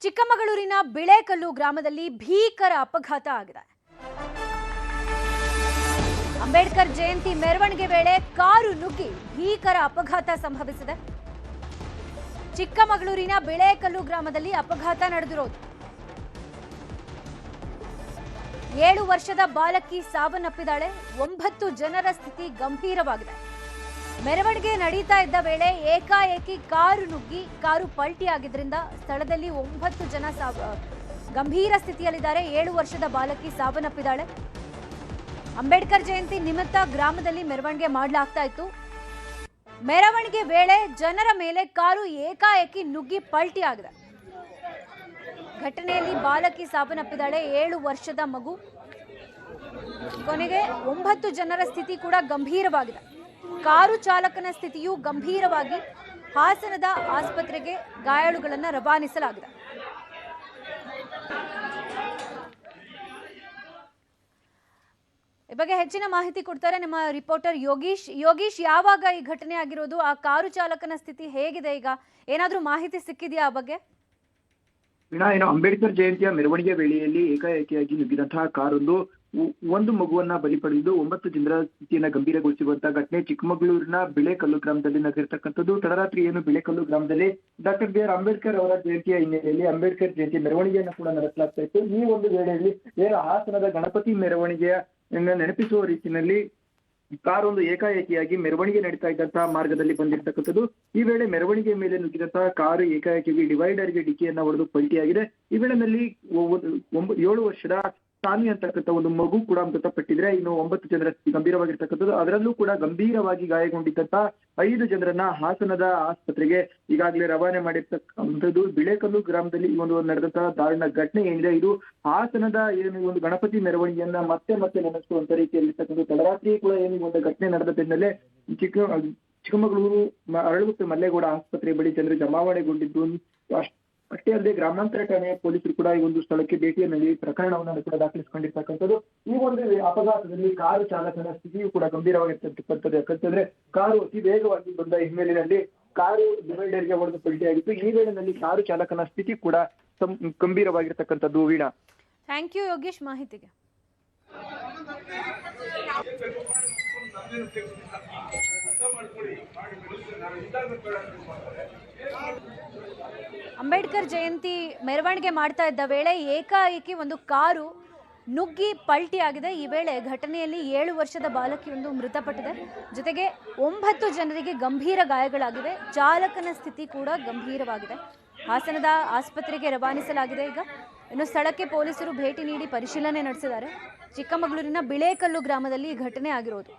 ಚಿಕ್ಕಮಗಳೂರಿನ ಬಿಳೇಕಲ್ಲು ಗ್ರಾಮದಲ್ಲಿ ಭೀಕರ ಅಪಘಾತ ಆಗಿದೆ. ಅಂಬೇಡ್ಕರ್ ಜಯಂತಿ ಮೆರವಣಿಗೆ ವೇಳೆ ಕಾರು ನುಗ್ಗಿ ಭೀಕರ ಅಪಘಾತ ಸಂಭವಿಸಿದೆ. ಚಿಕ್ಕಮಗಳೂರಿನ ಬಿಳೇಕಲ್ಲು ಗ್ರಾಮದಲ್ಲಿ ಅಪಘಾತ ನಡೆದಿರೋದು. 7 ವರ್ಷದ ಬಾಲಕಿ ಸಾವನ್ನಪ್ಪಿದ್ದಾಳೆ. 9 ಜನರ ಸ್ಥಿತಿ ಗಂಭೀರವಾಗಿದೆ. ಮೆರವಣಿಗೆ ನಡೀತಾ ಇದ್ದ ವೇಳೆ ಏಕಾಏಕಿ ಕಾರು ನುಗ್ಗಿ ಕಾರು ಪಲ್ಟಿಯಾಗಿದ್ದರಿಂದ ಸ್ಥಳದಲ್ಲಿ 9 ಜನ ಗಂಭೀರ ಸ್ಥಿತಿಯಲ್ಲಿದ್ದಾರೆ. 7 ವರ್ಷದ ಬಾಲಕಿ ಸಾವನ್ನಪ್ಪಿದ್ದಾಳೆ. ಅಂಬೇಡ್ಕರ್ ಜಯಂತಿ ನಿಮಿತ್ತ ಗ್ರಾಮದಲ್ಲಿ ಮೆರವಣಿಗೆ ಮಾಡಲಾಗ್ತಾ ಇತ್ತು. ಮೆರವಣಿಗೆ ವೇಳೆ ಜನರ ಮೇಲೆ ಕಾರು ಏಕಾಏಕಿ ನುಗ್ಗಿ ಪಲ್ಟಿಯಾಗಿದೆ. ಘಟನೆಯಲ್ಲಿ ಬಾಲಕಿ ಸಾವನ್ನಪ್ಪಿದ್ದಾಳೆ. 7 ವರ್ಷದ ಮಗು. ಕೊನೆಗೆ 9 ಜನರ ಸ್ಥಿತಿ ಕೂಡ ಗಂಭೀರವಾಗಿದೆ. ಕಾರು ಚಾಲಕನ ಸ್ಥಿತಿಯು ಗಂಭೀರವಾಗಿ ಹಾಸನದ ಆಸ್ಪತ್ರೆಗೆ ಗಾಯಾಳುಗಳನ್ನು ರವಾನಿಸಲಾಗಿದೆ. ಈ ಬಗ್ಗೆ ಹೆಚ್ಚಿನ ಮಾಹಿತಿ ಕೊಡ್ತಾರೆ ನಮ್ಮ ರಿಪೋರ್ಟರ್ ಯೋಗೀಶ್, ಯಾವಾಗ ಈ ಘಟನೆ ಆಗಿರೋದು? ಆ ಕಾರು ಚಾಲಕನ ಸ್ಥಿತಿ ಹೇಗಿದೆ ಈಗ? ಏನಾದ್ರೂ ಮಾಹಿತಿ ಸಿಕ್ಕಿದೆಯಾ ಆ ಬಗ್ಗೆ? ಅಂಬೇಡ್ಕರ್ ಜಯಂತಿಯ ಮೆರವಣಿಗೆ ವೇಳೆಯಲ್ಲಿ ಏಕಾಏಕಿಯಾಗಿ ನುಗ್ಗಿದಂತಹ ಕಾರೊಂದು ಒಂದು ಮಗುವನ್ನ ಬಲಿ ಪಡೆದು 9 ಜನರ ಸ್ಥಿತಿಯನ್ನ ಗಂಭೀರಗೊಳಿಸಿರುವಂತಹ ಘಟನೆ ಚಿಕ್ಕಮಗಳೂರಿನ ಬಿಳೇಕಲ್ಲು ಗ್ರಾಮದಲ್ಲಿ ನಡೆದಿರ್ತಕ್ಕಂಥದ್ದು. ತಡರಾತ್ರಿ ಏನು ಬಿಳೇಕಲ್ಲು ಗ್ರಾಮದಲ್ಲಿ ಡಾಕ್ಟರ್ ಬಿ ಆರ್ ಅಂಬೇಡ್ಕರ್ ಅವರ ಜಯಂತಿಯ ಹಿನ್ನೆಲೆಯಲ್ಲಿ ಅಂಬೇಡ್ಕರ್ ಜಯಂತಿ ಮೆರವಣಿಗೆಯನ್ನು ಕೂಡ ನಡೆಸಲಾಗ್ತಾ ಇತ್ತು. ಈ ಒಂದು ವೇಳೆಯಲ್ಲಿ ಏನು ಹಾಸನದ ಗಣಪತಿ ಮೆರವಣಿಗೆಯ ನೆನಪಿಸುವ ರೀತಿಯಲ್ಲಿ ಕಾರೊಂದು ಏಕಾಏಕಿಯಾಗಿ ಮೆರವಣಿಗೆ ನಡೀತಾ ಇದ್ದಂತಹ ಮಾರ್ಗದಲ್ಲಿ ಬಂದಿರತಕ್ಕಂಥದ್ದು. ಈ ವೇಳೆ ಮೆರವಣಿಗೆ ಮೇಲೆ ನುಗ್ಗಿದಂತಹ ಕಾರು ಏಕಾಏಕಿಯಾಗಿ ಡಿವೈಡರ್ಗೆ ಡಿಕ್ಕಿಯನ್ನ ಹೊಡೆದು ಪಲ್ಟಿಯಾಗಿದೆ. ಈ ವೇಳೆಯಲ್ಲಿ 7 ವರ್ಷದ ಸಾನಿ ಅಂತಕ್ಕಂಥ ಒಂದು ಮಗು ಕೂಡ ಮೃತಪಟ್ಟಿದ್ರೆ, ಇನ್ನು 9 ಜನರ ಗಂಭೀರವಾಗಿರ್ತಕ್ಕಂಥದ್ದು. ಅದರಲ್ಲೂ ಕೂಡ ಗಂಭೀರವಾಗಿ ಗಾಯಗೊಂಡಿದ್ದಂತಹ 5 ಜನರನ್ನ ಹಾಸನದ ಆಸ್ಪತ್ರೆಗೆ ಈಗಾಗಲೇ ರವಾನೆ ಮಾಡಿರ್ತಕ್ಕಂಥದ್ದು. ಬಿಳೇಕಲ್ಲು ಗ್ರಾಮದಲ್ಲಿ ಈ ಒಂದು ನಡೆದಂತಹ ದಾರುಣ ಘಟನೆ ಏನಿದೆ, ಇದು ಹಾಸನದ ಏನು ಒಂದು ಗಣಪತಿ ಮೆರವಣಿಗೆಯನ್ನ ಮತ್ತೆ ನೆನೆಸುವಂತ ರೀತಿಯಲ್ಲಿ ತಡರಾತ್ರಿ ಕೂಡ ಏನು ಒಂದು ಘಟನೆ ನಡೆದ ಬೆನ್ನಲ್ಲೇ ಚಿಕ್ಕಮಗಳೂರು ಅರಳುಗುಪ್ಪೆ ಮಲ್ಲೇಗೌಡ ಆಸ್ಪತ್ರೆ ಬಳಿ ಜನರು ಜಮಾವಣೆಗೊಂಡಿದ್ದು. ಅಷ್ಟೇ ಅಲ್ಲದೆ ಗ್ರಾಮಾಂತರ ಠಾಣೆಯ ಪೊಲೀಸರು ಕೂಡ ಈ ಒಂದು ಸ್ಥಳಕ್ಕೆ ಭೇಟಿಯನ್ನು ನೀಡಿ ಪ್ರಕರಣವನ್ನು ಕೂಡ ದಾಖಲಿಸಿಕೊಂಡಿರ್ತಕ್ಕಂಥದ್ದು. ಈ ಒಂದು ಅಪಘಾತದಲ್ಲಿ ಕಾರು ಚಾಲಕನ ಸ್ಥಿತಿಯು ಕೂಡ ಗಂಭೀರವಾಗಿರ್ತಕ್ಕಂಥದ್ದು. ಯಾಕಂತಂದ್ರೆ ಕಾರು ಅತಿ ವೇಗವಾಗಿ ಬಂದ ಹಿನ್ನೆಲೆಯಲ್ಲಿ ಕಾರು ಡಿವೈಡರ್ಗೆ ಹೊಡೆದು ಪಲ್ಟಿಯಾಗಿತ್ತು. ಈ ವೇಳೆಯಲ್ಲಿ ಕಾರು ಚಾಲಕನ ಸ್ಥಿತಿ ಕೂಡ ಗಂಭೀರವಾಗಿರ್ತಕ್ಕಂಥದ್ದು. ವೀಣಾ, ಥ್ಯಾಂಕ್ ಯು ಯೋಗೇಶ್ ಮಾಹಿತಿಗೆ. ಅಂಬೇಡ್ಕರ್ ಜಯಂತಿ ಮೆರವಣಿಗೆ ಮಾಡ್ತಾ ಇದ್ದ ವೇಳೆ ಏಕಾಏಕಿ ಒಂದು ಕಾರು ನುಗ್ಗಿ ಪಲ್ಟಿಯಾಗಿದೆ. ಈ ವೇಳೆ ಘಟನೆಯಲ್ಲಿ 7 ವರ್ಷದ ಬಾಲಕಿಯೊಂದು ಮೃತಪಟ್ಟಿದೆ. ಜೊತೆಗೆ 9 ಜನರಿಗೆ ಗಂಭೀರ ಗಾಯಗಳಾಗಿವೆ. ಚಾಲಕನ ಸ್ಥಿತಿ ಕೂಡ ಗಂಭೀರವಾಗಿದೆ. ಹಾಸನದ ಆಸ್ಪತ್ರೆಗೆ ರವಾನಿಸಲಾಗಿದೆ. ಈಗ ಇನ್ನು ಸ್ಥಳಕ್ಕೆ ಪೊಲೀಸರು ಭೇಟಿ ನೀಡಿ ಪರಿಶೀಲನೆ ನಡೆಸಿದ್ದಾರೆ. ಚಿಕ್ಕಮಗಳೂರಿನ ಬಿಳೇಕಲ್ಲು ಗ್ರಾಮದಲ್ಲಿ ಈ ಘಟನೆ ಆಗಿರೋದು.